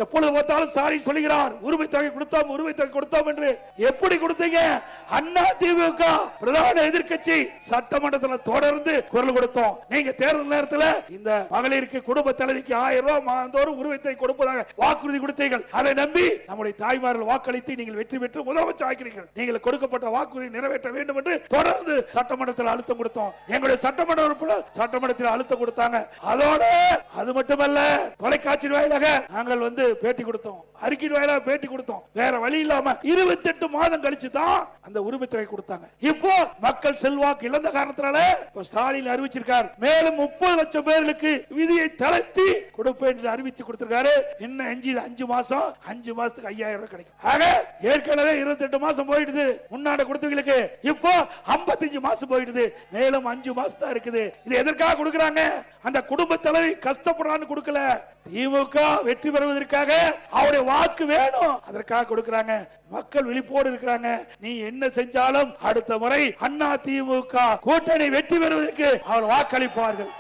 எப்பொழுது பார்த்தாலும் ஸ்டாலின் சொல்லுகிறார் உரிமை தொகை கொடுத்தோம், உரிமை தொகை கொடுத்தோம் என்று. எப்படி கொடுத்தீங்க? அண்ணா திமுக பிரதான எதிர்க்கட்சி சட்டமன்றத்தில் தொடர்ந்து குரல் கொடுத்தோம். நீங்க தேர்தல் நேரத்தில் இந்த மகளிருக்கு குடும்ப தலைவிக்கு 1000 ரூபாய் மாதந்தோறும் உரிமை தொகை கொடுப்பதாக வாக்குறுதி கொடுத்தீர்கள். அதை நம்பி நம்முடைய தாய்மார்கள் வாக்களித்து நீங்கள் வெற்றி பெற்று முதலமைச்சர் ஆக்கிறீர்கள். நீங்கள் கொடுக்கப்பட்ட வாக்குறுதி நிறைவேற்ற வேண்டும் என்று தொடர்ந்து சட்டமன்றத்தில் அழுத்தம் கொடுத்தோம். எங்களுடைய சட்டமன்ற உறுப்பினர் சட்டமன்றத்தில் அழுத்தம் கொடுத்தாங்க. அதோட அது மட்டுமல்ல, தொலைக்காட்சி வாயிலாக நாங்கள் பேட்டி கொடுத்தோம், அறிக்கை வாயிலாக பேட்டி கொடுத்தோம். வேற வழி இல்லாம 28 மாதம் கழிச்சு தான் அந்த உரிமை தொகை கொடுத்தாங்க. இப்போ மக்கள் செல்வாக்கு இழந்த காரணத்தினால ஸ்டாலின் அறிவிச்சிருக்கார், மேலும் 30 லட்சம் பேர்களுக்கு விதியை தளர்த்தி கொடுப்பேன் என்று அறிவித்து கொடுத்திருக்காரு. இன்னும் 5 மாசம், 5 மாசத்துக்கு 5000 ரூபாய் கிடைக்கும். ஆக ஏற்கனவே 28 மாசம் போயிடுது முன்னாடி கொடுத்தவங்களுக்கு. இப்போ 55 மாசம் போயிடுது, மேலும் 5 மாசம் தான் இருக்குது. இது எதற்காக கொடுக்கறாங்க? அந்த குடும்ப தலைவி கஷ்டப்படுறான்னு கொடுக்கல, திமுக வெற்றி பெறுவதற்காக அவருடைய வாக்கு வேணும், அதற்காக கொடுக்கறாங்க. மக்கள் விழிப்போடு இருக்கிறாங்க. நீ என்ன செஞ்சாலும் அடுத்த முறை அண்ணா திமுக கூட்டணி வெற்றி பெறுவதற்கு அவர் வாக்களிப்பார்கள்.